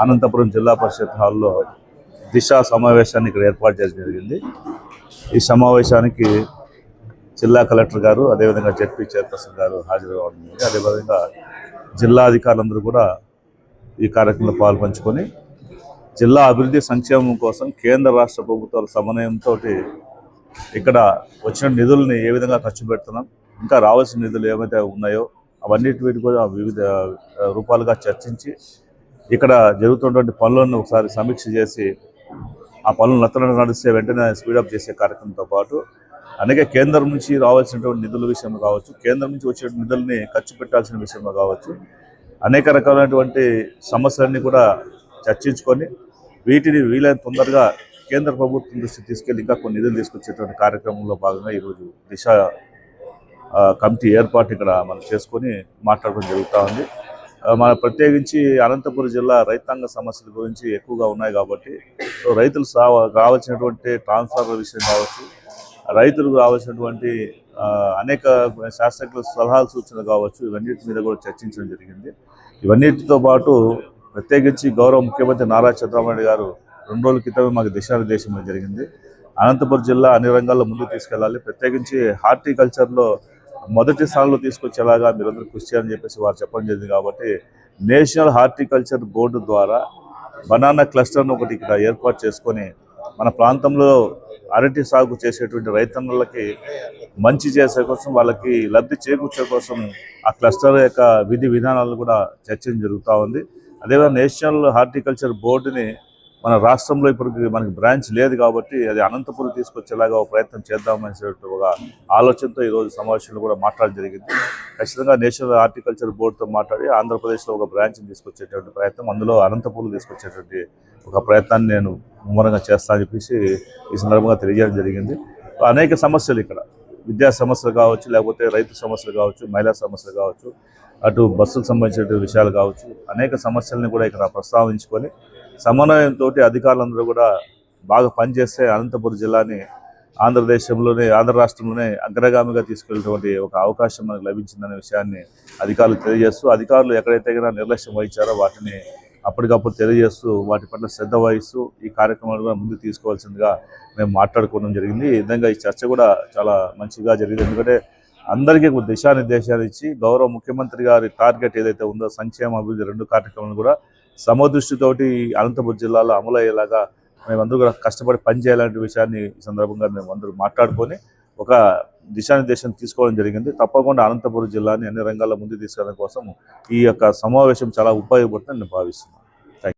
అనంతపురం జిల్లా పరిషత్ హాల్లో దిశ సమావేశాన్ని ఇక్కడ ఏర్పాటు చేయడం జరిగింది. ఈ సమావేశానికి జిల్లా కలెక్టర్ గారు, అదేవిధంగా జెడ్పీ చైర్పర్సన్ గారు హాజరవ్వడం జరిగింది. అదేవిధంగా జిల్లా అధికారులందరూ కూడా ఈ కార్యక్రమంలో పాల్పంచుకొని జిల్లా అభివృద్ధి సంక్షేమం కోసం కేంద్ర రాష్ట్ర ప్రభుత్వాల సమన్వయంతో ఇక్కడ వచ్చిన నిధుల్ని ఏ విధంగా ఖర్చు పెడుతున్నాం, ఇంకా రావాల్సిన నిధులు ఏమైతే ఉన్నాయో అవన్నిటి కూడా వివిధ రూపాలుగా చర్చించి ఇక్కడ జరుగుతున్నటువంటి పనులను ఒకసారి సమీక్ష చేసి ఆ పనులు నడిస్తే వెంటనే స్పీడప్ చేసే కార్యక్రమంతో పాటు అనేక కేంద్రం నుంచి రావాల్సినటువంటి నిధుల విషయంలో కావచ్చు, కేంద్రం నుంచి వచ్చే నిధుల్ని ఖర్చు పెట్టాల్సిన విషయంలో కావచ్చు, అనేక రకాలైనటువంటి సమస్యలన్నీ కూడా చర్చించుకొని వీటిని వీలైన తొందరగా కేంద్ర ప్రభుత్వం దృష్టి తీసుకెళ్ళి ఇంకా కొన్ని నిధులు తీసుకొచ్చేటువంటి కార్యక్రమంలో భాగంగా ఈరోజు దిశ కమిటీ ఏర్పాటు ఇక్కడ మనం చేసుకొని మాట్లాడడం జరుగుతూ ఉంది. మన ప్రత్యేకించి అనంతపురం జిల్లా రైతాంగ సమస్యల గురించి ఎక్కువగా ఉన్నాయి కాబట్టి రైతులు రావాల్సినటువంటి ట్రాన్స్ఫార్మర్ విషయం కావచ్చు, రైతులకు రావాల్సినటువంటి అనేక శాస్త్రజ్ఞుల సలహాలు సూచనలు కావచ్చు, ఇవన్నిటి మీద కూడా చర్చించడం జరిగింది. ఇవన్నిటితో పాటు ప్రత్యేకించి గౌరవ ముఖ్యమంత్రి నారా చంద్రబాబు నాయుడు గారు 2 రోజుల క్రితమే మాకు దిశానిర్దేశం జరిగింది. అనంతపురం జిల్లా అన్ని రంగాల్లో ముందుకు తీసుకెళ్ళాలి, ప్రత్యేకించి హార్టికల్చర్లో మొదటి స్థానంలో తీసుకొచ్చేలాగా మీరందరూ కృషి చేయాలని చెప్పేసి వారు చెప్పడం జరిగింది. కాబట్టి నేషనల్ హార్టికల్చర్ బోర్డు ద్వారా బనానా క్లస్టర్ను ఒకటి ఇక్కడ ఏర్పాటు చేసుకొని మన ప్రాంతంలో అరటి సాగు చేసేటువంటి రైతన్నలకి మంచి చేసే కోసం, వాళ్ళకి లబ్ధి చేకూర్చే కోసం ఆ క్లస్టర్ యొక్క విధి విధానాలను కూడా చర్చ జరుగుతూ ఉంది. అదేవిధంగా నేషనల్ హార్టికల్చర్ బోర్డుని మన రాష్ట్రంలో ఇప్పటికి మనకి బ్రాంచ్ లేదు కాబట్టి అది అనంతపురం తీసుకొచ్చేలాగా ఒక ప్రయత్నం చేద్దామనేటువంటి ఒక ఆలోచనతో ఈరోజు సమావేశంలో కూడా మాట్లాడడం జరిగింది. ఖచ్చితంగా నేషనల్ హార్టికల్చర్ బోర్డుతో మాట్లాడి ఆంధ్రప్రదేశ్లో ఒక బ్రాంచ్ని తీసుకొచ్చేటువంటి ప్రయత్నం, అందులో అనంతపురం తీసుకొచ్చేటువంటి ఒక ప్రయత్నాన్ని నేను ముమ్మరంగా చేస్తానని చెప్పేసి ఈ సందర్భంగా తెలియజేయడం జరిగింది. అనేక సమస్యలు ఇక్కడ విద్యా సమస్యలు కావచ్చు, లేకపోతే రైతు సమస్యలు కావచ్చు, మహిళా సమస్యలు కావచ్చు, అటు బస్సులకు సంబంధించిన విషయాలు కావచ్చు, అనేక సమస్యలను కూడా ఇక్కడ ప్రస్తావించుకొని సమన్వయంతో అధికారులందరూ కూడా బాగా పనిచేస్తే అనంతపురం జిల్లాని ఆంధ్ర రాష్ట్రంలోనే అగ్రగామిగా తీసుకెళ్ళేటువంటి ఒక అవకాశం మనకు లభించిందనే విషయాన్ని అధికారులు తెలియజేస్తూ, అధికారులు ఎక్కడైతే నిర్లక్ష్యం వహించారో వాటిని అప్పటికప్పుడు తెలియజేస్తూ వాటి పట్ల శ్రద్ధ వహిస్తూ ఈ కార్యక్రమాలు కూడా ముందుకు తీసుకోవాల్సిందిగా మేము మాట్లాడుకోవడం జరిగింది. ఈ విధంగా ఈ చర్చ కూడా చాలా మంచిగా జరిగింది. ఎందుకంటే అందరికీ దిశానిర్దేశాలు ఇచ్చి గౌరవ ముఖ్యమంత్రి గారి టార్గెట్ ఏదైతే ఉందో సంక్షేమ అభివృద్ధి 2 కార్యక్రమాలను కూడా సమదృష్టితోటి అనంతపురం జిల్లాలో అమలు అయ్యేలాగా మేమందరూ కూడా కష్టపడి పనిచేయాలనే విషయాన్ని ఈ సందర్భంగా మేము అందరూ మాట్లాడుకొని ఒక దిశానిర్దేశం తీసుకోవడం జరిగింది. తప్పకుండా అనంతపురం జిల్లాని అన్ని రంగాల్లో ముందుకు తీసుకెళ్ళడం కోసం ఈ యొక్క సమావేశం చాలా ఉపయోగపడుతుందని నేను భావిస్తున్నాను.